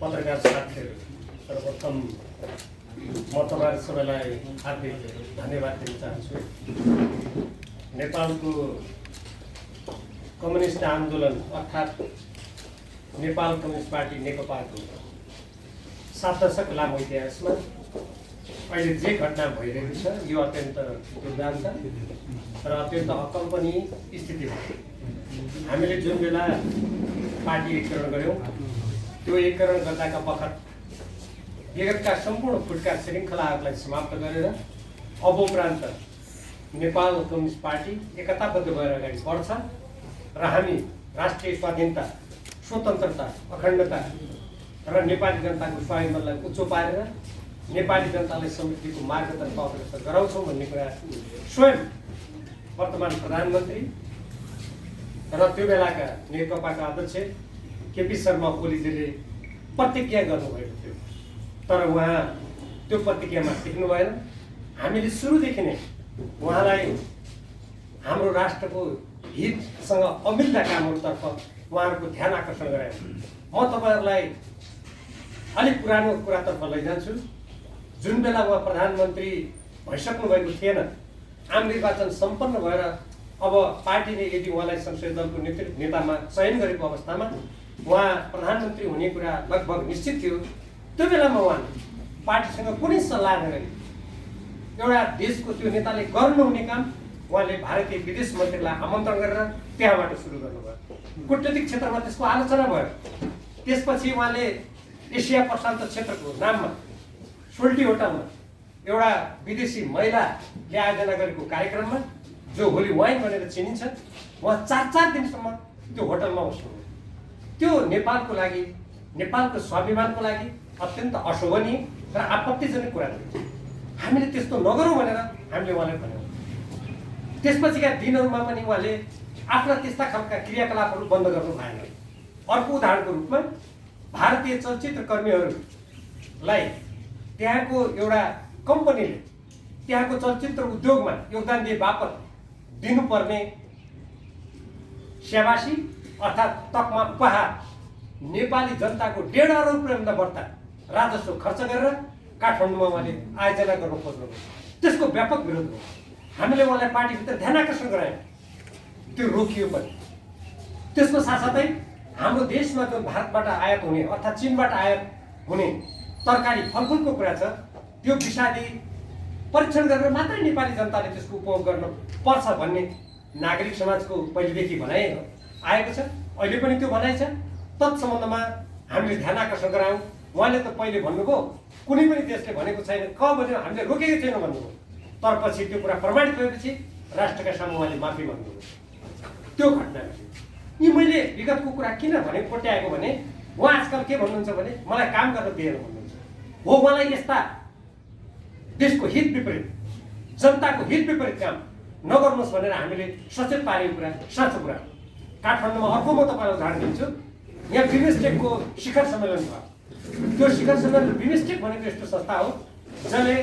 पत्रकार साथीहरू, सर्वप्रथम म तपाईहरु सबैलाई हार्दिक धन्यवाद दिन चाहन्छु। नेपालको कम्युनिस्ट आन्दोलन अर्थात् नेपाल कम्युनिस्ट पार्टी नेकपाको 7 दशक लामो इतिहासमा अहिले जे घटना भइरहेको छ यो अत्यन्त दुर्दान्त र अत्यन्त अकल्पनीय स्थिति हो। हामीले जुन बेला पार्टी एकीकरण गर्यौं त्यो एकीकरण गर्दाका बखत विगतका सम्पूर्ण फुटका श्रृङ्खलाहरूलाई समाप्त गरेर अब उपरान्त नेपाल कम्युनिस्ट पार्टी एकताबद्ध भएर अगाडि बढ्छ र हामी राष्ट्रिय स्वाधीनता, स्वतन्त्रता, अखण्डता र नेपाली जनताको स्वाभिमानलाई उच्च पारेर नेपाली जनतालाई समृद्धिको मार्गतर्फ अग्रसर गराउँछौँ भन्ने कुरा स्वयं वर्तमान प्रधानमन्त्री र त्यो बेलाका नेकपाका अध्यक्ष केपी शर्मा ओलीजीले प्रतिज्ञा गर्नुभएको थियो। तर उहाँ त्यो प्रतिज्ञामा टिक्नु भएन। हामीले सुरुदेखि नै उहाँलाई हाम्रो राष्ट्रको हितसँग अमिल्दा कामहरुतर्फ उहाँहरूको ध्यान आकर्षण गरायौं। म तपाईहरुलाई अलिक पुरानो कुरातर्फ लैजान्छु। जुन बेला उहाँ प्रधानमन्त्री भइसक्नु भएको थिएन, आम निर्वाचन सम्पन्न भएर अब पार्टीले यदि उहाँलाई संसदीय दलको नेतामा चयन गरेको अवस्थामा उहाँ प्रधानमन्त्री हुने कुरा लगभग निश्चित थियो। त्यो बेलामा उहाँ पार्टीसँग कुनै सल्लाह नगरी एउटा देशको त्यो नेताले गर्नुहुने काम उहाँले भारतीय विदेश मन्त्रीलाई आमन्त्रण गरेर त्यहाँबाट सुरु गर्नुभयो। कूटनीतिक क्षेत्रमा त्यसको आलोचना भयो। त्यसपछि उहाँले एसिया प्रशान्त क्षेत्रको नाममा सोल्टी होटलमा एउटा विदेशी महिलाले आयोजना गरेको कार्यक्रममा जो होली वाइन भनेर चिनिन्छ, उहाँ 4 दिनसम्म त्यो होटलमा बस्नुभयो। त्यो नेपालको लागि, नेपालको स्वाभिमानको लागि अत्यन्त अशोभनीय र आपत्तिजनक कुरा थियो। हामीले त्यस्तो नगरौँ भनेर हामीले उहाँलाई भन्यौँ। त्यसपछिका दिनहरूमा पनि उहाँले आफ्ना त्यस्ता खालका क्रियाकलापहरू बन्द गर्नु भएन। अर्को उदाहरणको रूपमा भारतीय चलचित्र कर्मीहरूलाई त्यहाँको एउटा कम्पनीले त्यहाँको चलचित्र उद्योगमा योगदान दिए बापत दिनुपर्ने स्याबासी अर्थात् तकमा उपहार नेपाली जनताको 1.5 अरब रुपैयाँभन्दा बढ्ता राजस्व खर्च गरेर काठमाडौँमा उहाँले आयोजना गर्न खोज्नुभयो। त्यसको व्यापक विरोध भयो। हामीले उहाँलाई पार्टीभित्र ध्यान आकर्षण गरायौँ, त्यो रोकियो पनि। त्यसको साथसाथै हाम्रो देशमा जुन भारतबाट आयात हुने अर्थात् चीनबाट आयात हुने तरकारी फलफुलको कुरा छ, त्यो विषादी परीक्षण गरेर मात्रै नेपाली जनताले त्यसको उपभोग गर्न पर्छ भन्ने नागरिक समाजको पहिलेदेखि भनाइ आएको छ। अहिले पनि त्यो भनाइ छ। तत्सम्बन्धमा हामीले ध्यान आकर्षण गरायौँ। उहाँले त पहिले भन्नुभयो कुनै पनि देशले भनेको छैन, क भन्यो हामीले रोकेको छैनौँ भन्नुभयो। तर पछि त्यो कुरा प्रमाणित भएपछि राष्ट्रका सामु उहाँले माफी माग्नुभयो। त्यो घटना यी मैले विगतको कुरा किन भने कोट्याएको भने उहाँ आजकल के भन्नुहुन्छ भने मलाई काम गर्न दिएन भन्नुहुन्छ। हो, उहाँलाई यस्ता देशको हित विपरीत, जनताको हित विपरीत काम नगर्नुहोस् भनेर हामीले सचेत पारेको कुरा साँचो कुरा। काठमाडौँमा अर्को म तपाईँलाई उदाहरण दिन्छु। यहाँ बिमस्टेकको शिखर सम्मेलन भयो। त्यो शिखर सम्मेलन बिमस्टेक भनेको यस्तो संस्था हो जसले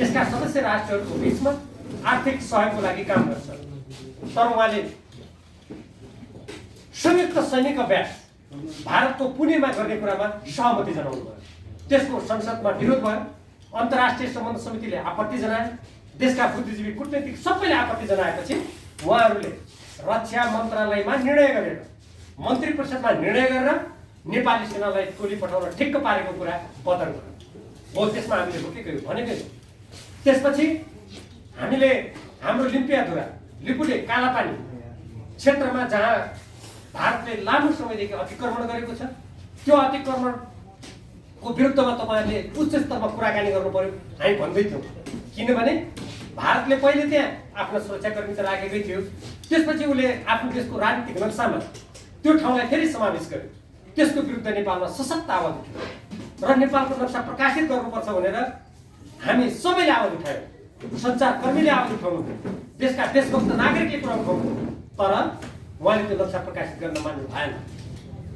यसका सदस्य राष्ट्रहरूको बिचमा आर्थिक सहयोगको लागि काम गर्छ। तर उहाँले संयुक्त सैनिक अभ्यास भारतको पुणेमा गर्ने कुरामा सहमति जनाउनु भयो। त्यसको संसदमा विरोध भयो। अन्तर्राष्ट्रिय सम्बन्ध समितिले आपत्ति जनाए। देशका बुद्धिजीवी, कूटनीतिक सबैले आपत्ति जनाएपछि उहाँहरूले रक्षा मन्त्रालयमा निर्णय गरेर, मन्त्री परिषदमा निर्णय गरेर नेपाली सेनालाई टोली पठाउन ठिक्क पारेको कुरा बदर भयो। हो, त्यसमा हामीले रोकेको भनेकै। त्यसपछि हामीले हाम्रो लिम्पियाधुरा, लिपुले, कालापानी क्षेत्रमा जहाँ भारतले लामो समयदेखि अतिक्रमण गरेको छ, त्यो अतिक्रमणको विरुद्धमा तपाईँहरूले उच्च स्तरमा कुराकानी गर्नु पर्यो हामी भन्दै थियौँ। किनभने भारतले पहिले त्यहाँ आफ्नो सुरक्षाकर्मी त राखेकै थियो। त्यसपछि उसले आफ्नो देशको राजनीतिक नक्सामा त्यो ठाउँलाई फेरि समावेश गर्यो। त्यसको विरुद्ध नेपालमा सशक्त आवाज उठ्यो र नेपालको नक्सा प्रकाशित गर्नुपर्छ भनेर हामी सबैले आवाज उठायौँ। सञ्चारकर्मीले आवाज उठाउनु, देशका देशभक्त नागरिकले कुरा उठाउनु। तर उहाँले त्यो नक्सा प्रकाशित गर्न मान्नु भएन।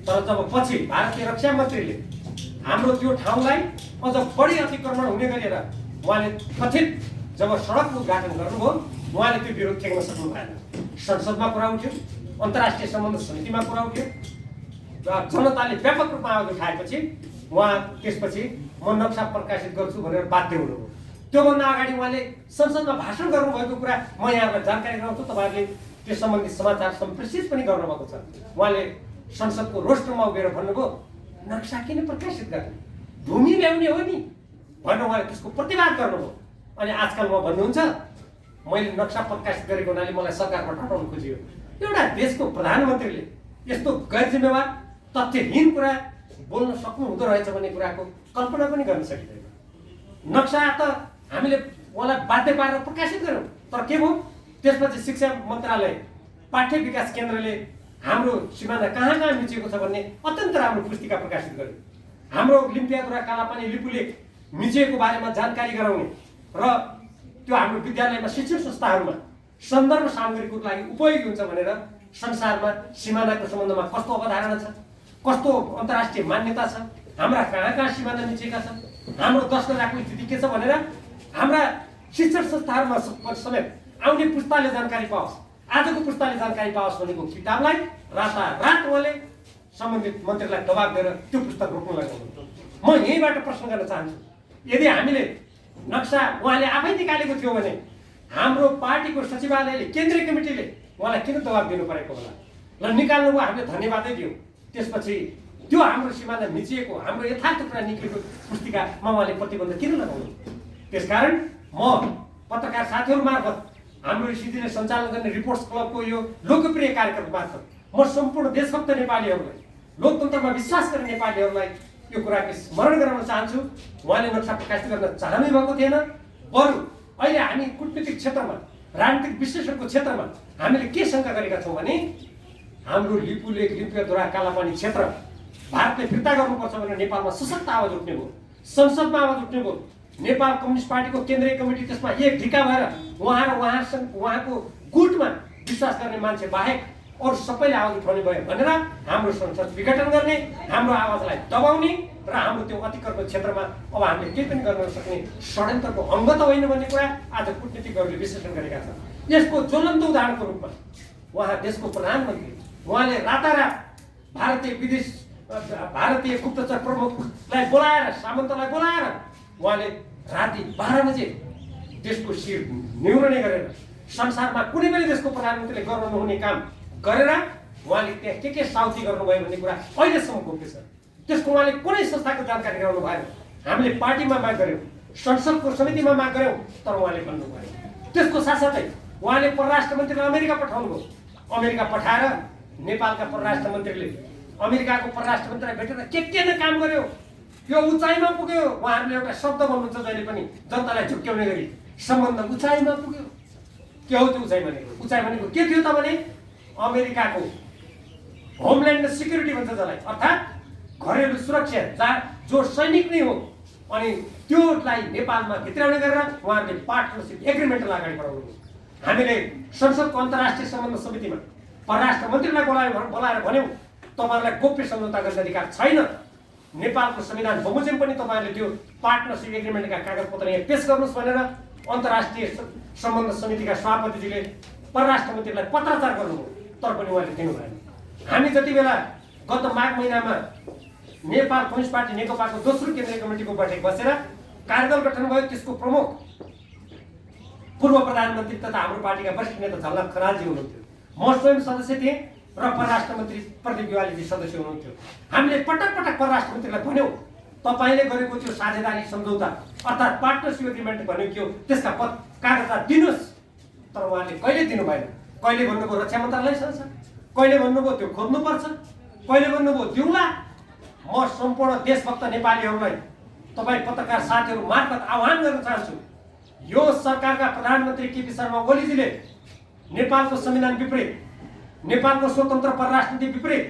तर जब पछि भारतीय रक्षा मन्त्रीले हाम्रो त्यो ठाउँलाई अझ बढी अतिक्रमण हुने गरेर उहाँले कथित जब सडक उद्घाटन गर्नुभयो, उहाँले त्यो विरोध टेक्न सक्नु भएन। संसदमा कुरा उठ्यो, अन्तर्राष्ट्रिय सम्बन्ध समितिमा कुरा उठ्यो। जनताले व्यापक रूपमा आवाज उठाएपछि उहाँ त्यसपछि म नक्सा प्रकाशित गर्छु भनेर बाध्य हुनुभयो। त्योभन्दा अगाडि उहाँले संसदमा भाषण गर्नुभएको कुरा म यहाँलाई जानकारी गराउँछु। तपाईँहरूले त्यस सम्बन्धी समाचार सम्प्रेषित पनि गर्नुभएको छ। उहाँले संसदको रोस्टरमा उभिएर भन्नुभयो नक्सा किन प्रकाशित गर्ने, भूमि ल्याउने हो नि भनेर उहाँले त्यसको प्रतिवाद गर्नुभयो। अनि आजकल म भन्नुहुन्छ मैले नक्सा प्रकाशित गरेको हुनाले मलाई सरकारबाट हटाउनु खोजियो। एउटा देशको प्रधानमन्त्रीले यस्तो गैर जिम्मेवार तथ्यहीन कुरा बोल्न सक्नु हुँदो रहेछ भन्ने कुराको कल्पना पनि गर्न सकिँदैन। नक्सा त हामीले उहाँलाई बाध्य पारेर प्रकाशित गऱ्यौँ, तर के भयो त्यसपछि शिक्षा मन्त्रालय पाठ्य विकास केन्द्रले हाम्रो सिमाना कहाँ कहाँ मिचिएको छ भन्ने अत्यन्त राम्रो पुस्तिका प्रकाशित गर्यो। हाम्रो लिम्पियादुरा कालापानी लिपुलेख मिचिएको बारेमा जानकारी गराउने र त्यो हाम्रो विद्यालयमा शिक्षण संस्थाहरूमा सन्दर्भ सामग्रीको लागि उपयोगी हुन्छ भनेर संसारमा सिमानाको सम्बन्धमा कस्तो अवधारणा छ, कस्तो अन्तर्राष्ट्रिय मान्यता छ, हाम्रा कहाँ कहाँ सिमाना मिचिएका छन्, हाम्रो 10 गराको स्थिति के छ भनेर हाम्रा शिक्षण संस्थाहरूमा समेत आउने पुस्ताले जानकारी पाओस्, आजको पुस्ताले जानकारी पाओस् भनेको किताबलाई रातारात उहाँले सम्बन्धित मन्त्रीलाई दबाब दिएर त्यो पुस्तक रोक्न लगाउनु। म यहीँबाट प्रश्न गर्न चाहन्छु, यदि हामीले नक्सा उहाँले आफै निकालेको थियो भने हाम्रो पार्टीको सचिवालयले केन्द्रीय कमिटीले उहाँलाई किन दबाब दिनु परेको होला र निकाल्नुभयो, हामीले धन्यवादै दियौँ। त्यसपछि त्यो हाम्रो सिमाना मिचिएको हाम्रो यथार्थ कुरा निक्लेको पुस्तिकामा उहाँले प्रतिबन्ध किन लगाउनु। त्यसकारण म पत्रकार साथीहरू मार्फत हाम्रो सिधीले सञ्चालन गर्ने रिपोर्ट्स क्लबको यो लोकप्रिय कार्यक्रम मार्फत म सम्पूर्ण देशभक्त नेपालीहरूलाई, लोकतन्त्रमा विश्वास गर्ने नेपालीहरूलाई यो कुराको स्मरण गराउन चाहन्छु। उहाँले नक्सा प्रकाशित गर्न चाहनै भएको थिएन, बरु अहिले हामी कूटनीतिक क्षेत्रमा, राजनीतिक विश्लेषणको क्षेत्रमा हामीले के शङ्का गरेका छौँ भने हाम्रो लिपुलेख लिम्पियादुरा कालापानी क्षेत्र भारतले फिर्ता गर्नुपर्छ भनेर नेपालमा सशक्त आवाज उठ्ने भयो, संसदमा आवाज उठ्ने भयो। नेपाल कम्युनिस्ट पार्टीको केन्द्रीय कमिटी त्यसमा एक ढिका भएर उहाँको गुटमा विश्वास गर्ने मान्छे बाहेक अरू सबैले आवाज उठाउने भयो भनेर हाम्रो संसद विघटन गर्ने, हाम्रो आवाजलाई दबाउने र हाम्रो त्यो अतिक्रमण क्षेत्रमा अब हामीले केही पनि गर्न नसक्ने षड्यन्त्रको अङ्ग त होइन भन्ने कुरा आज कूटनीतिज्ञहरूले विश्लेषण गरेका छन्। यसको ज्वलन्त उदाहरणको रूपमा उहाँ देशको प्रधानमन्त्री, उहाँले रातारात भारतीय गुप्तचर प्रमुखलाई बोलाएर, सामन्तलाई बोलाएर उहाँले राति 12 बजे देशको शिर निहुर्ने गरेर संसारमा कुनै पनि देशको प्रधानमन्त्रीले गर्न नहुने काम गरेर उहाँले त्यहाँ के साउथी गर्नुभयो भन्ने कुरा अहिलेसम्म गोप्य छ। त्यसको उहाँले कुनै संस्थाको जानकारी गराउनु भएन। हामीले पार्टीमा माग गऱ्यौँ, संसदको समितिमा माग गऱ्यौँ, तर उहाँले भन्नु भएन। त्यसको साथसाथै उहाँले परराष्ट्र मन्त्रीलाई अमेरिका पठाउनुभयो। अमेरिका पठाएर नेपालका परराष्ट्र मन्त्रीले अमेरिकाको परराष्ट्र मन्त्रीलाई भेटेर के न काम गर्यो, यो उचाइमा पुग्यो। उहाँहरूले एउटा शब्द भन्नुहुन्छ जहिले पनि जनतालाई झुक्क्याउने गरी, सम्बन्ध उचाइमा पुग्यो। के हो त्यो उचाइ भनेको? उचाइ भनेको के थियो त भने अमेरिकाको होमल्यान्ड सिक्युरिटी भन्छ जसलाई, अर्थात् घरेलु सुरक्षा, जहाँ जो सैनिक नै हो, अनि त्योलाई नेपालमा भित्राउने गरेर उहाँहरूले पार्टनरसिप एग्रिमेन्टलाई अगाडि बढाउनु। हामीले संसदको अन्तर्राष्ट्रिय सम्बन्ध समितिमा परराष्ट्र मन्त्रीलाई बोलाएर भन्यौँ तपाईँहरूलाई गोप्य सम्झौता गर्ने अधिकार छैन, नेपालको संविधान बमोजिम पनि तपाईँहरूले त्यो पार्टनरसिप एग्रिमेन्टका कागजपत्र यहाँ पेश गर्नुहोस् भनेर अन्तर्राष्ट्रिय सम्बन्ध समितिका सभापतिजीले परराष्ट्र मन्त्रीलाई पत्राचार गर्नुभयो, तर पनि उहाँले दिनु भएन। हामी जति बेला गत माघ महिनामा नेपाल कम्युनिस्ट पार्टी नेकपाको दोस्रो केन्द्रीय कमिटीको बैठक बसेर कार्यदल गठन भयो, त्यसको प्रमुख पूर्व प्रधानमन्त्री तथा हाम्रो पार्टीका वरिष्ठ नेता झलनाथ खनालजी हुनुहुन्थ्यो, म स्वयं सदस्य थिएँ र परराष्ट्र मन्त्री प्रदीप ग्यावालीजी सदस्य हुनुहुन्थ्यो। हामीले पटक पटक परराष्ट्र मन्त्रीलाई भन्यौँ तपाईँले गरेको त्यो साझेदारी सम्झौता अर्थात् पार्टनरसिप एग्रिमेन्ट भनेको थियो, त्यसका कागजात दिनुहोस्, तर उहाँले कहिले दिनु भएन। कहिले भन्नुभयो रक्षा मन्त्रालयसँग छ, कहिले भन्नुभयो त्यो खोज्नुपर्छ, कहिले भन्नुभयो दिउँला। म सम्पूर्ण देशभक्त नेपालीहरूलाई, तपाईँ पत्रकार साथीहरू मार्फत आह्वान गर्न चाहन्छु, यो सरकारका प्रधानमन्त्री केपी शर्मा ओलीजीले नेपालको संविधान विपरीत, नेपालको स्वतन्त्र परराष्ट्र नीति विपरीत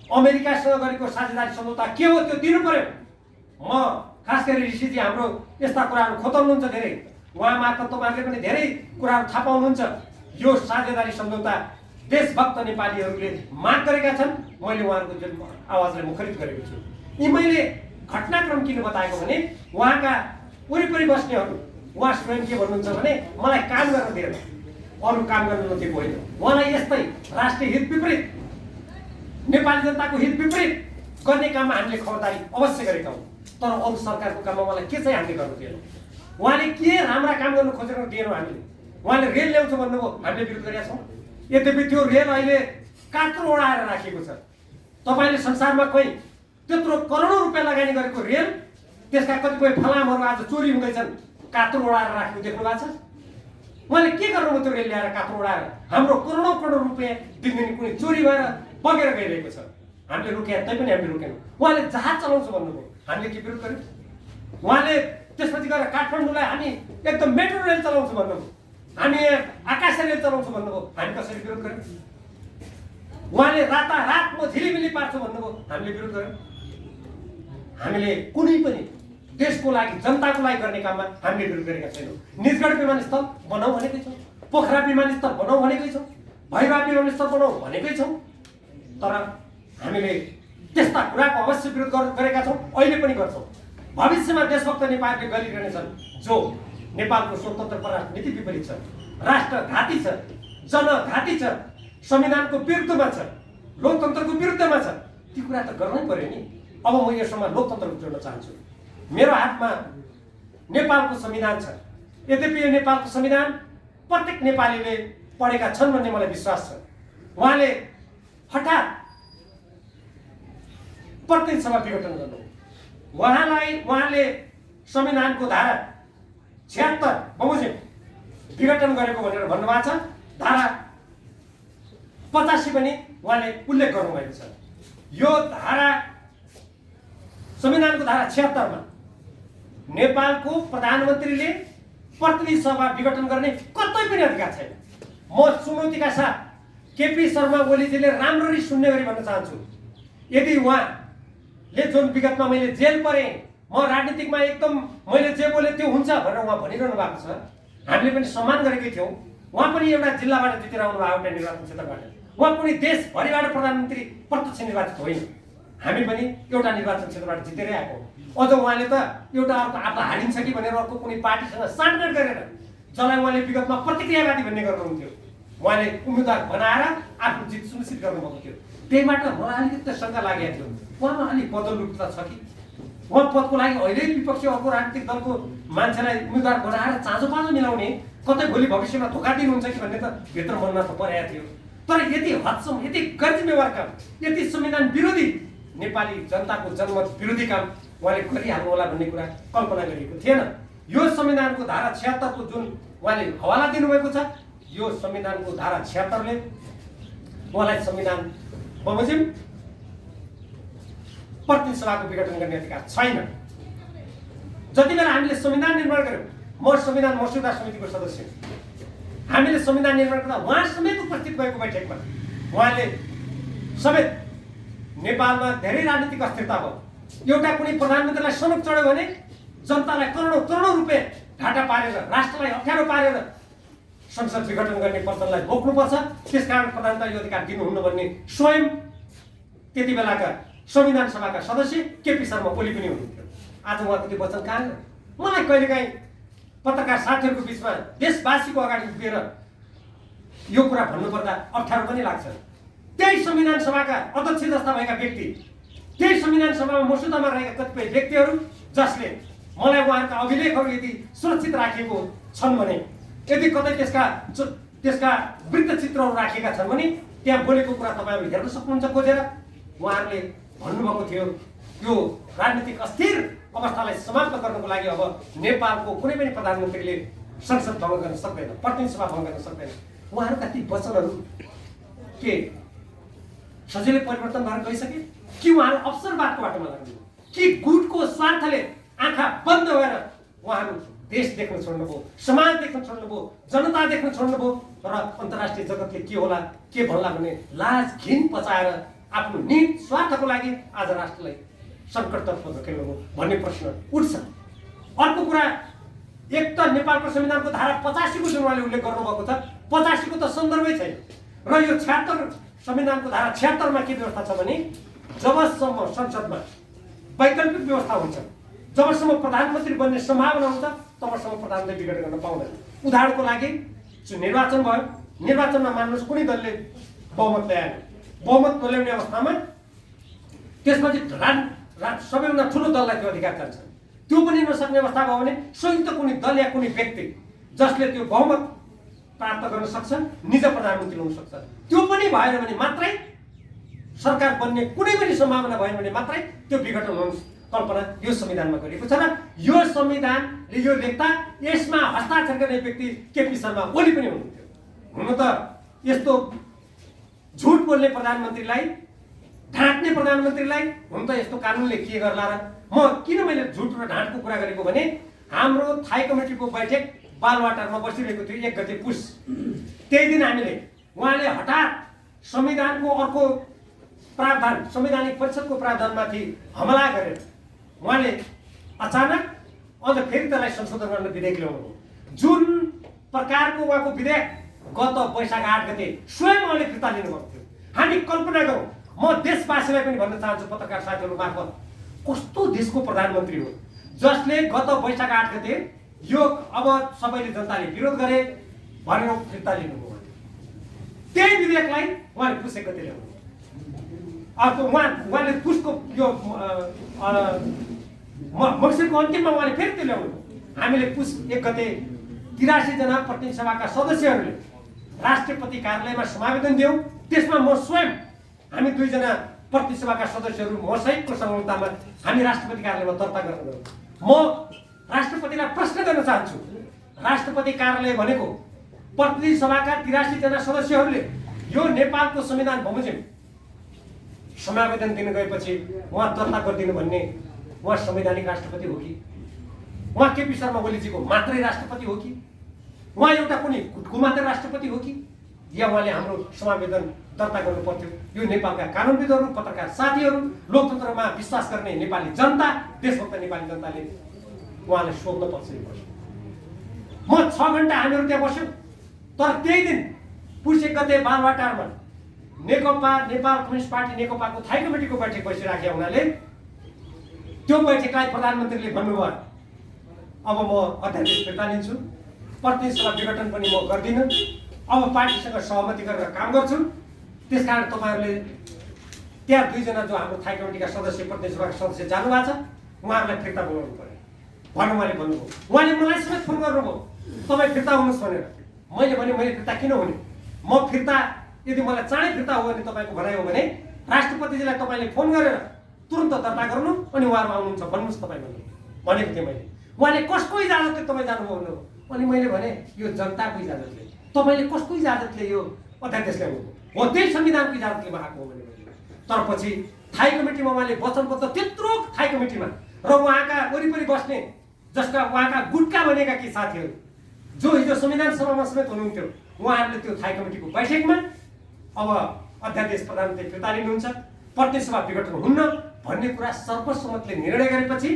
अमेरिकासँग गरेको साझेदारी सम्झौता के हो त्यो दिनु पर्यो। म खास गरी ऋषिजी हाम्रो यस्ता कुराहरू खोतल्नुहुन्छ धेरै, उहाँ मार्फत तपाईँहरूले पनि धेरै कुराहरू थाहा पाउनुहुन्छ। यो साझेदारी सम्झौता देशभक्त नेपालीहरूले माग गरेका छन्, मैले उहाँहरूको जुन आवाजलाई मुखरित गरेको छु। यी मैले घटनाक्रम किन बताएको भने उहाँका वरिपरि बस्नेहरू, उहाँ स्वयं के भन्नुहुन्छ भने मलाई काम गर्न दिएर अरू काम गर्न नदिएको होइन, उहाँलाई यस्तै राष्ट्रिय हित विपरीत, नेपाली जनताको हित विपरीत गर्ने काममा हामीले खबरदारी अवश्य गरेका हौँ, तर अरू सरकारको काममा उहाँलाई के चाहिँ हामीले गर्नु दिएनौँ। उहाँले के राम्रा काम गर्नु खोजेर दिएनौँ हामीले। उहाँले रेल ल्याउँछ भन्नुभयो, हामीले विरोध गरेका छौँ। यद्यपि त्यो रेल अहिले कात्रो ओढाएर राखेको छ। तपाईँले संसारमा कोही त्यत्रो करोडौँ रुपियाँ लगानी गरेको रेल, त्यसका कतिपय फलामहरू आज चोरी हुँदैछन्, कात्रो ओढाएर राखेको देख्नु भएको छ। उहाँले के गर्नुभयो त्यो रेल ल्याएर कात्रो ओढाएर? हाम्रो करोडौँ करोड रुपियाँ दिनदिन कुनै चोरी भएर बगेर गइरहेको छ। हामीले रोके तैपनि हामीले रोकेनौँ। उहाँले जहाज चलाउँछु भन्नुभयो, हामीले के विरोध गर्यौँ? उहाँले त्यसपछि गएर काठमाडौँलाई हामी एकदम मेट्रो रेल चलाउँछु भन्नुभयो, हामी आकाशे रेल चलाउँछु भन्नुभयो, हामी कसरी विरोध गर्यौँ? उहाँले रातारात म झिलिमिली पार्छु भन्नुभयो, हामीले विरोध गर्यौँ। हामीले कुनै पनि देशको लागि जनताको लागि गर्ने काममा हामीले विरोध गरेका छैनौँ। निजगढ विमानस्थल बनाऊ भनेकै छौँ, पोखरा विमानस्थल बनाऊ भनेकै छौँ, भैरवा विमानस्थल बनाऊ भनेकै छौँ, तर हामीले त्यस्ता कुराको अवश्य विरोध गरेका छौँ, अहिले पनि गर्छौँ। भविष्यमा देशभक्त नेपालले गरिरहनेछन् जो नेपालको स्वतन्त्र परराष्ट्र नीति विपरीत छ, राष्ट्रघाती छ, जनघाती छ, संविधानको विरुद्धमा छ, लोकतन्त्रको विरुद्धमा छ। ती कुरा त गर्नै पर्यो नि। अब म यसमा लोकतन्त्र जोड्न चाहन्छु। मेरो हातमा नेपालको संविधान छ। यद्यपि यो नेपालको संविधान प्रत्येक नेपालीले पढेका छन् भन्ने मलाई विश्वास छ। उहाँले हठात प्रतिनिधि सभा विघटन गर्नु, उहाँले संविधानको धारा 76 बमोजिम विघटन गरेको भनेर भन्नुभएको छ। धारा 85 पनि उहाँले उल्लेख गर्नुभएको छ। यो धारा संविधानको धारा 76 मा नेपालको प्रधानमन्त्रीले प्रतिनिधि सभा विघटन गर्ने कतै पनि अधिकार छैन। म चुनौतीका साथ केपी शर्मा ओलीजीले राम्ररी सुन्ने गरी भन्न चाहन्छु, यदि उहाँले जुन विगतमा मैले जेल परे, म राजनीतिकमा एकदम मैले जे बोले त्यो हुन्छ भनेर उहाँ भनिरहनु भएको छ, हामीले पनि सम्मान गरेकै थियौँ। उहाँ पनि एउटा जिल्लाबाट जितेर आउनु भएको एउटा निर्वाचन क्षेत्रबाट, उहाँ कुनै देशभरिबाट प्रधानमन्त्री प्रत्यक्ष निर्वाचित होइन, हामी पनि एउटा निर्वाचन क्षेत्रबाट जितेरै आएको। अझ उहाँले त एउटा अर्को आफू हारिन्छ कि भनेर अर्को कुनै पार्टीसँग साँठगाँठ गरेर जसलाई उहाँले विगतमा प्रतिक्रियावादी भन्ने गर्नुहुन्थ्यो, उहाँले उम्मेदवार बनाएर आफ्नो जित सुनिश्चित गर्नुभएको थियो। त्यहीबाट मलाई अलिकति शङ्का लागेको थियो, उहाँमा अलिक बदलुपता छ कि उहाँ पदको लागि अहिले विपक्षी अर्को राजनीतिक दलको मान्छेलाई उम्मेदवार बनाएर चाँजोपाँजो मिलाउने, कतै भोलि भविष्यमा धोका दिनुहुन्छ कि भन्ने त भित्र मनमा त परेको थियो। तर यति हदसम्म, यति गर्जी व्यवहार काम, यति संविधान विरोधी, नेपाली जनताको जनमत विरोधी काम उहाँले गरिहाल्नु होला भन्ने कुरा कल्पना गरिएको थिएन। यो संविधानको धारा 76 को जुन उहाँले हवाला दिनुभएको छ, यो संविधानको धारा 76 ले उहाँलाई संविधान बमोजिम प्रतिनिधि सभाको विघटन गर्ने अधिकार छैन। जति बेला हामीले संविधान निर्माण गर्यौँ, म संविधान मस्यौदा समितिको सदस्य, हामीले संविधान निर्माण गर्दा उहाँ समेत उपस्थित भएको बैठकमा उहाँले समेत नेपालमा धेरै राजनीतिक अस्थिरता भयो, एउटा कुनै प्रधानमन्त्रीलाई सनक चढ्यो भने जनतालाई करोडौँ करोडौँ रुपियाँ घाटा पारेर, राष्ट्रलाई अप्ठ्यारो पारेर संसद विघटन गर्ने प्रचलनलाई रोक्नुपर्छ, त्यसकारण प्रधानमन्त्री यो अधिकार दिनुहुन्न भन्ने स्वयं त्यति बेलाका संविधान सभाका सदस्य केपी शर्मा ओली पनि हुनुहुन्थ्यो। आज उहाँको त्यो वचन कहाँ? मलाई कहिलेकाहीँ पत्रकार साथीहरूको बिचमा देशवासीको अगाडि उभिएर यो कुरा भन्नुपर्दा अप्ठ्यारो पनि लाग्छ। त्यही संविधान सभाका अध्यक्ष जस्ता भएका व्यक्ति, त्यही संविधान सभामा मस्यौदामा रहेका कतिपय व्यक्तिहरू जसले मलाई उहाँहरूका अभिलेखहरू यदि सुरक्षित राखिएको छन् भने, यदि कतै त्यसका वृत्त चित्रहरू राखेका छन् भने त्यहाँ बोलेको कुरा तपाईँहरू हेर्न सक्नुहुन्छ खोजेर। उहाँहरूले भन्नुभएको थियो यो राजनीतिक अस्थिर अवस्थालाई समाप्त गर्नको लागि अब नेपालको कुनै पनि प्रधानमन्त्रीले संसद भङ्ग गर्न सक्दैन, प्रतिनिधि सभा भङ्ग गर्न सक्दैन। उहाँहरूका ती वचनहरू के सजिलै परिवर्तन भएर गइसके कि उहाँहरू अवसरवादको बाटोमा लाग्नु, कि गुटको स्वार्थले आँखा बन्द भएर उहाँहरू देश देख्न छोड्नुभयो, समाज देख्न छोड्नुभयो, जनता देख्न छोड्नुभयो र अन्तर्राष्ट्रिय जगतले के होला के भन्ला भन्ने लाज घिन पचाएर आफ्नो निहित स्वार्थको लागि आज राष्ट्रलाई सङ्कटतर्फ धकेल्नुभयो भन्ने प्रश्न उठ्छ। अर्को कुरा, एक त नेपालको संविधानको धारा 85 को जुन उहाँले उल्लेख गर्नुभएको छ, 85 को त सन्दर्भै छैन र यो 76 संविधानको धारा 76 मा के व्यवस्था छ भने जबसम्म संसदमा वैकल्पिक व्यवस्था हुन्छ, जबसम्म प्रधानमन्त्री बन्ने सम्भावना हुन्छ, तबसम्म प्रधानमन्त्री विघटन गर्न पाउँदैन। उदाहरणको लागि निर्वाचन भयो, निर्वाचनमा मान्नुहोस् कुनै दलले बहुमत ल्याएन, बहुमत नल्याउने अवस्थामा त्यसपछि सबैभन्दा ठुलो दललाई त्यो अधिकार जान्छ। त्यो पनि नसक्ने अवस्था भयो भने संयुक्त कुनै दल या कुनै व्यक्ति जसले त्यो बहुमत प्राप्त गर्न सक्छ, निज प्रधानमन्त्री हुन सक्छ। त्यो पनि भएन भने मात्रै सरकार बन्ने कुनै पनि सम्भावना भएन भने मात्रै त्यो विघटन हुन कल्पना यो संविधानमा गरिएको छ। र यो संविधानले यो लेख्दा यसमा हस्ताक्षर गर्ने व्यक्ति केपी शर्मा ओली पनि हुनुहुन्थ्यो। हुन त यस्तो झुट बोल्ने प्रधानमन्त्रीलाई, ढाँट्ने प्रधानमन्त्रीलाई हुन त यस्तो कानुनले के गर्ला र? म किन मैले झुट र ढाँटको कुरा गरेको भने हाम्रो थाई कमिटीको बैठक बालवाटारमा बसिरहेको थियो 1 गते पुस। त्यही दिन हामीले उहाँले हठात संविधानको अर्को प्रावधान, संवैधानिक परिषदको प्रावधानमाथि हमला गरेर उहाँले अचानक अझ फेरि त्यसलाई संशोधन गर्न विधेयक ल्याउनु हो। जुन प्रकारको उहाँको विधेयक गत वैशाख 8 गते स्वयं उहाँले फिर्ता लिनुभएको थियो। हामी कल्पना गरौँ, म देशवासीलाई पनि भन्न चाहन्छु पत्रकार साथीहरू मार्फत, कस्तो देशको प्रधानमन्त्री हो जसले गत वैशाख 8 गते यो अब सबैले जनताले विरोध गरे भनेर फिर्ता लिनुभयो। त्यही विधेयकलाई उहाँले पुस 1 गते ल्याउनु। अर्को उहाँले पुसको यो मक्सिरको अन्तिममा उहाँले फेरि त्यो ल्याउनु। हामीले पुस 1 गते 83 जना प्रतिनिधि सभाका सदस्यहरूले राष्ट्रपति कार्यालयमा समावेदन दियौँ। त्यसमा म स्वयं, हामी 2 जना प्रतिनिधि सभाका सदस्यहरू मसहितको संलग्नतामा हामी राष्ट्रपति कार्यालयमा दर्ता गर्न गयौँ। म राष्ट्रपतिलाई प्रश्न गर्न चाहन्छु, राष्ट्रपति कार्यालय भनेको प्रतिनिधि सभाका 83 जना सदस्यहरूले यो नेपालको संविधान बमोजिम समावेदन दिन गएपछि उहाँ दर्ता गरिदिनु भन्ने उहाँ संवैधानिक राष्ट्रपति हो कि? उहाँ केपी शर्मा ओलीजीको मात्रै राष्ट्रपति हो कि? उहाँ एउटा कुनै गुटको मात्रै राष्ट्रपति हो कि? या उहाँले हाम्रो समावेदन दर्ता गर्नु पर्थ्यो? यो नेपालका कानुनविदहरू, पत्रकार साथीहरू, लोकतन्त्रमा विश्वास गर्ने नेपाली जनता, देशभक्त नेपाली जनताले उहाँलाई सोध्न पर्छ। म 6 घण्टा हामीहरू त्यहाँ बस्यौँ। तर त्यही दिन पुस 1 गते बालवाटारमा नेकपा, नेपाल कम्युनिस्ट पार्टी नेकपाको थाई कमिटीको बैठक बसिराखेका हुनाले त्यो बैठकलाई प्रधानमन्त्रीले भन्नुभयो, अब म अध्यादेश फिर्ता लिन्छु, प्रतिनिधि सभा विघटन पनि म गर्दिनँ, अब पार्टीसँग सहमति गरेर काम गर्छु। त्यसकारण तपाईँहरूले त्यहाँ 2 जना जो हाम्रो थाई कमिटीका सदस्य, प्रतिनिधि सभाका सदस्य जानुभएको छ, उहाँहरूलाई फिर्ता बोलाउनु पर्यो भन्नु उहाँले भन्नुभयो। उहाँले मलाई समेत फोन गर्नुभयो, तपाईँ फिर्ता हुनुहोस् भनेर। मैले भने मैले फिर्ता किन हुने? म फिर्ता यदि मलाई चाँडै फिर्ता हो भने, तपाईँको भनाइ हो भने राष्ट्रपतिजीलाई तपाईँले फोन गरेर तुरन्त दर्ता गर्नु अनि उहाँहरू आउनुहुन्छ भन्नुहोस् तपाईँ भनेको थिएँ मैले। उहाँले कसको इजाजतले तपाईँ जानुभयो भन्नुभयो। अनि मैले भने यो जनताको इजाजतले। तपाईँले कसको इजाजतले यो अध्यादेश ल्याउनु हो? त्यही संविधानको इजाजतले आएको हो भने। तर पछि थाई कमिटीमा उहाँले वचनबद्ध, त्यत्रो थाई कमिटीमा र उहाँका वरिपरि बस्ने जसका उहाँका गुटका बनेका कि साथीहरू जो हिजो संविधान सभामा समेत हुनुहुन्थ्यो, उहाँहरूले त्यो थाई कमिटीको बैठकमा अब अध्यादेश प्रधानमन्त्री फिर्ता लिनुहुन्छ, प्रतिनिधि सभा विघटन हुन्न भन्ने कुरा सर्वसम्मतले निर्णय गरेपछि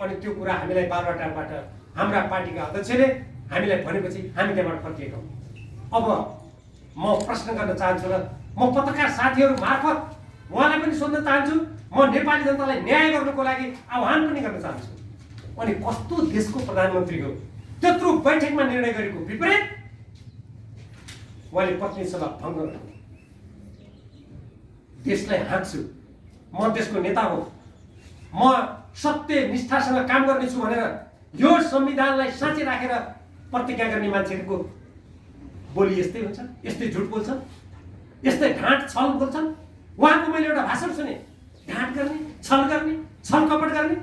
अनि त्यो कुरा हामीलाई बालवाटारबाट हाम्रा पार्टीका अध्यक्षले हामीलाई भनेपछि हामी त्यहाँबाट फर्किएका हौँ। अब म प्रश्न गर्न चाहन्छु र म पत्रकार साथीहरू मार्फत उहाँलाई पनि सोध्न चाहन्छु, म नेपाली जनतालाई न्याय गर्नको लागि आह्वान पनि गर्न चाहन्छु। अनि कस्तो देशको प्रधानमन्त्री हो त्यत्रो बैठकमा निर्णय गरेको विपरीत उहाँले प्रतिनिधि सभा भङ्ग गर्नु? देशलाई हाँक्छु, म देशको नेता हो, म सत्य निष्ठासँग काम गर्नेछु भनेर यो संविधानलाई साँच्चै राखेर प्रतिज्ञा गर्ने मान्छेहरूको बोली यस्तै हुन्छ, यस्तै झुट बोल्छन्, यस्तै ढाँट छल बोल्छन्। उहाँको मैले एउटा भाषण सुने, ढाँट गर्ने, छल गर्ने, छल कपट गर्ने।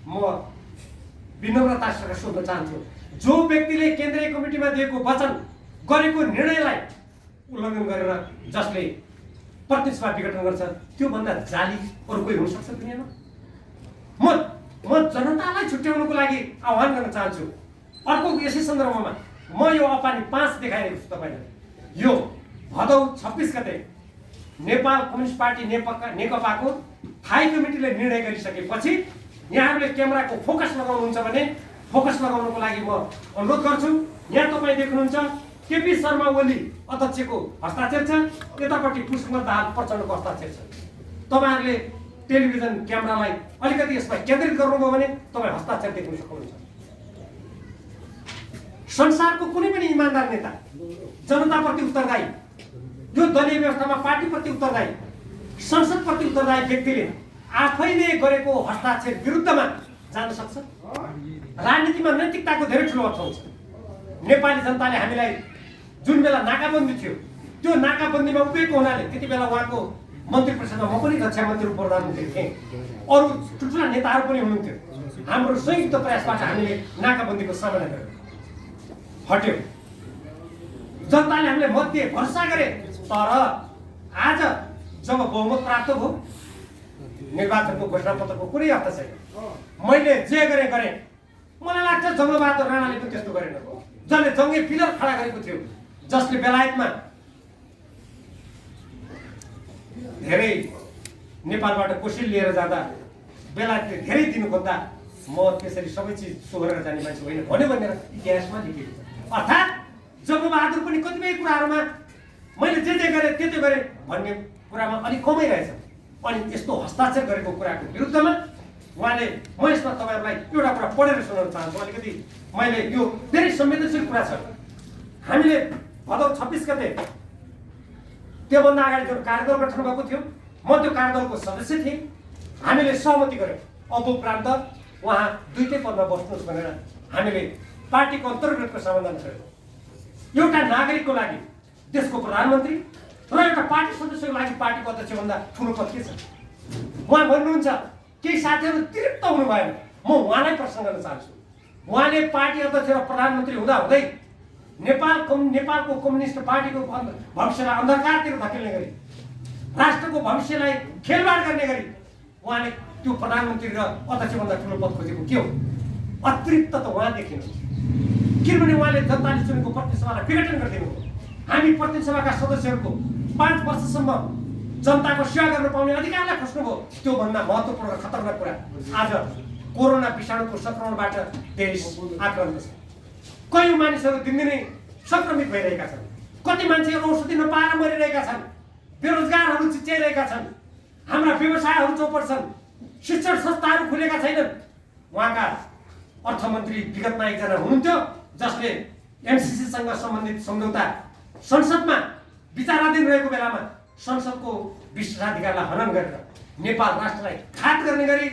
म विनम्रतासँग सोध्न चाहन्छु, जो व्यक्तिले केन्द्रीय कमिटीमा दिएको वचन, गरेको निर्णयलाई उल्लङ्घन गरेर जसले प्रतिनिधि सभा विघटन गर्छ, त्योभन्दा जाली अरू कोही हुन सक्छ दुनियाँमा? म जनतालाई छुट्याउनको लागि आह्वान गर्न चाहन्छु। अर्को यसै सन्दर्भमा म यो अपानी 5 देखाइरहेको छु तपाईँलाई। यो भदौ 26 गते नेपाल कम्युनिस्ट पार्टी नेकपाको थाई कमिटीले निर्णय गरिसकेपछि यहाँहरूले क्यामेराको फोकस लगाउनुहुन्छ भने फोकस लगाउनको लागि म अनुरोध गर्छु। यहाँ तपाईँ देख्नुहुन्छ केपी शर्मा ओली अध्यक्षको हस्ताक्षर छ, यतापट्टि पुष्पकमल दाहाल प्रचण्डको हस्ताक्षर छ। तपाईँहरूले टेलिभिजन क्यामेरालाई अलिकति यसमा केन्द्रित गर्नुभयो भने तपाईँ हस्ताक्षर देख्न सक्नुहुन्छ। संसारको कुनै पनि इमानदार नेता, जनताप्रति उत्तरदायी, यो दलीय व्यवस्थामा पार्टीप्रति उत्तरदायी, संसदप्रति उत्तरदायी व्यक्तिले आफैले गरेको हस्ताक्षर विरुद्धमा जान सक्छ। राजनीतिमा नैतिकताको धेरै ठुलो अर्थ हुन्छ। नेपाली जनताले हामीलाई जुन बेला नाकाबन्दी थियो त्यो नाकाबन्दीमा उभिएको हुनाले त्यति बेला उहाँको मन्त्री परिषदमा म पनि रक्षा मन्त्री प्रधानमन्त्री थिएँ, अरू ठुल्ठुला नेताहरू पनि हुनुहुन्थ्यो। हाम्रो संयुक्त प्रयासबाट हामीले नाकाबन्दीको सामना गर्यौँ, हट्यौँ। जनताले हामीलाई मत दिए, भरोसा गरे। तर आज जब बहुमत प्राप्त भयो, निर्वाचनको घोषणापत्रको कुनै अर्थ छैन। मैले जे गरेँ मलाई लाग्छ जङ्गबहादुर राणाले पनि त्यस्तो गरेन। जसले जङ्गे पिलर खडा गरेको थियो, जसले बेलायतमा धेरै नेपालबाट कोसिल लिएर जाँदा बेलायतले धेरै दिनु खोज्दा म त्यसरी सबै चिज सोहोरेर जाने मान्छे होइन भन्यो भनेर इतिहासमा लेखिएको छ। अर्थात् जङ्गबहादुर पनि कतिपय कुराहरूमा मैले जे गरेँ त्यति गरेँ भन्ने कुरामा अलिक कमै रहेछ। अनि यस्तो हस्ताक्षर गरेको कुराको विरुद्धमा उहाँले, म यसमा तपाईँहरूलाई एउटा कुरा पढेर सुनाउन चाहन्छु। अलिकति मैले यो धेरै संवेदनशील कुरा छ। हामीले भदौ 26 गते त्योभन्दा अगाडि जुन कार्यदल गठन भएको थियो, म त्यो कार्यदलको सदस्य थिएँ। हामीले सहमति गऱ्यौँ अब उपरान्त उहाँ दुईटै पदमा बस्नुहोस् भनेर हामीले पार्टीको अन्तर्गतको समाधान गऱ्यौँ। एउटा नागरिकको लागि देशको प्रधानमन्त्री र एउटा पार्टी सदस्यको लागि पार्टीको अध्यक्षभन्दा ठुलो पद के छ? उहाँ भन्नुहुन्छ, केही साथीहरू तिरक्त हुनु भएन, म उहाँलाई प्रश्न गर्न चाहन्छु। उहाँले पार्टी अध्यक्ष र प्रधानमन्त्री हुँदाहुँदै नेपालको कम्युनिस्ट पार्टीको भविष्यलाई अन्धकारतिर धकेल्ने गरी, राष्ट्रको भविष्यलाई खेलवाड गर्ने गरी उहाँले त्यो प्रधानमन्त्री र अध्यक्षभन्दा ठुलो पद खोजेको के हो? अतृप्त त उहाँ देखिनु, किनभने उहाँले जनताले चुनेको प्रतिनिधि सभालाई विघटन गरिदिनु हो। हामी प्रतिनिधि सभाका सदस्यहरूको 5 वर्षसम्म जनताको सेवा गर्न पाउने अधिकारलाई खोज्नुभयो। त्योभन्दा महत्त्वपूर्ण र खतरनाक कुरा, आज कोरोना विषाणुको संक्रमणबाट देश आक्रान्त छ। कयौँ मानिसहरू दिनदिनै संक्रमित भइरहेका छन्। कति मान्छेहरू औषधि नपाएर मरिरहेका छन्। बेरोजगारहरू चिच्याइरहेका छन्। हाम्रा व्यवसायहरू चौपट छन्। शिक्षण संस्थाहरू खुलेका छैनन्। उहाँका अर्थमन्त्री विगतमा एकजना हुनुहुन्थ्यो जसले एमसिसीसँग सम्बन्धित सम्झौता संसदमा विचाराधीन रहेको बेलामा संसदको विशेषाधिकारलाई हनन गरेर नेपाल राष्ट्रलाई घात गर्ने गरी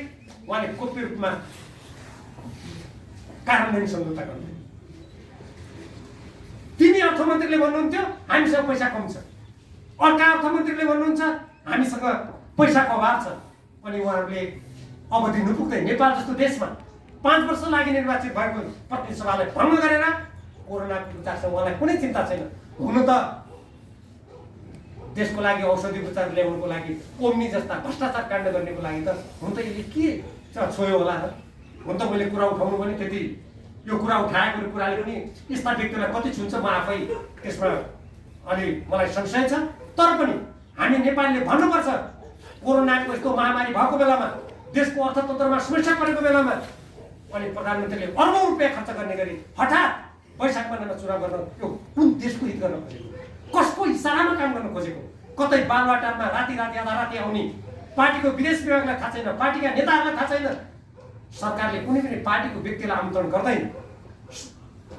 उहाँले गोप्य रूपमा कार्यान्वयन सम्झौता गर्नुभयो। तिनी अर्थमन्त्रीले भन्नुहुन्थ्यो हामीसँग पैसा कम छ, अर्का अर्थमन्त्रीले भन्नुहुन्छ हामीसँग पैसाको अभाव छ। अनि उहाँहरूले अवधि नपुग्दै नेपाल जस्तो देशमा 5 वर्ष लागि निर्वाचित भएको प्रतिनिधि सभालाई भङ्ग गरेर कोरोनाको उपचारसँग उहाँलाई कुनै चिन्ता छैन। हुन त देशको लागि औषधि उपचार ल्याउनुको लागि ओम्नी जस्ता भ्रष्टाचार काण्ड गर्नेको लागि त हुन त यसले के छोयो होला र? हुन त मैले कुरा उठाउनु पनि त्यति, यो कुरा उठाएको कुराले पनि यस्ता व्यक्तिलाई कति छुन्छ म आफै त्यसमा अलि मलाई संशय छ। तर पनि हामी नेपालीले भन्नुपर्छ, कोरोनाको यस्तो महामारी भएको बेलामा, देशको अर्थतन्त्रमा समस्या परेको बेलामा अनि प्रधानमन्त्रीले अर्बौं रुपियाँ खर्च गर्ने गरी हठात वैशाख महिनामा चुनाव गर्न यो कुन देशको हित गर्न खोजेको? कसको इसारामा काम गर्न खोजेको? कतै बालवाटारमा राति आधा राति आउने पार्टीको विदेश विभागलाई थाहा छैन, पार्टीका नेताहरूलाई थाहा छैन। सरकारले कुनै पनि पार्टीको व्यक्तिलाई आमन्त्रण गर्दैन।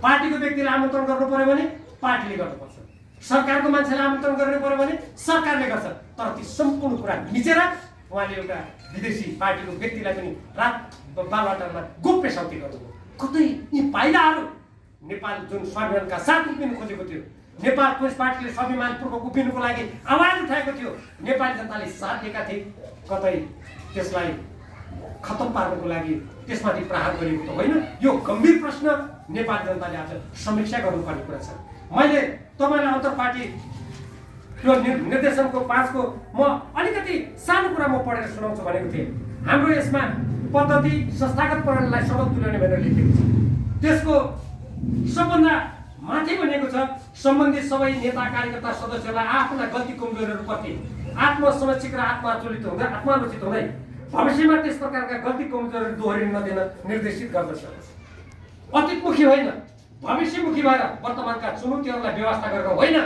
पार्टीको व्यक्तिलाई आमन्त्रण गर्नु पर्यो भने पार्टीले गर्नुपर्छ, सरकारको मान्छेलाई आमन्त्रण गर्नु पर्यो भने सरकारले गर्छ। तर ती सम्पूर्ण कुरा मिचेर उहाँले एउटा विदेशी पार्टीको व्यक्तिलाई पनि रात बालवाटारमा गोप्य साउती गर्नुभयो। कतै यी पाइलाहरू नेपाल जुन स्वाभिमानका साथ उभिनु खोजेको थियो, नेपाल कम्युनिस्ट पार्टीले स्वाभिमानपूर्वक उभिनुको लागि आवाज उठाएको थियो, नेपाली जनताले साथ दिएका थिए, कतै त्यसलाई खतम पार्नको लागि त्यसमाथि प्रहार गरेको त होइन? यो गम्भीर प्रश्न नेपाली जनताले आज समीक्षा गर्नुपर्ने कुरा छ। मैले तपाईँलाई अन्तर्पार्टी त्यो निर्देशनको 5 को म अलिकति सानो कुरा म पढेर सुनाउँछु भनेको थिएँ। हाम्रो यसमा पद्धति संस्थागत प्रणालीलाई सबल तुल्याउने भनेर लेखेको छ। त्यसको सबभन्दा माथि भनेको छ, सम्बन्धित सबै नेता कार्यकर्ता सदस्यहरूलाई आफ्ना गल्ती कमजोरीहरूप्रति आत्मसमीक्षित र आत्मालोचित हुँदै भविष्यमा त्यस प्रकारका गल्ती कमजोरीहरू दोहोरिन नदिन निर्देशित गर्दछ। अतीतमुखी होइन, भविष्यमुखी भएर वर्तमानका चुनौतीहरूलाई व्यवस्था गरेर होइन,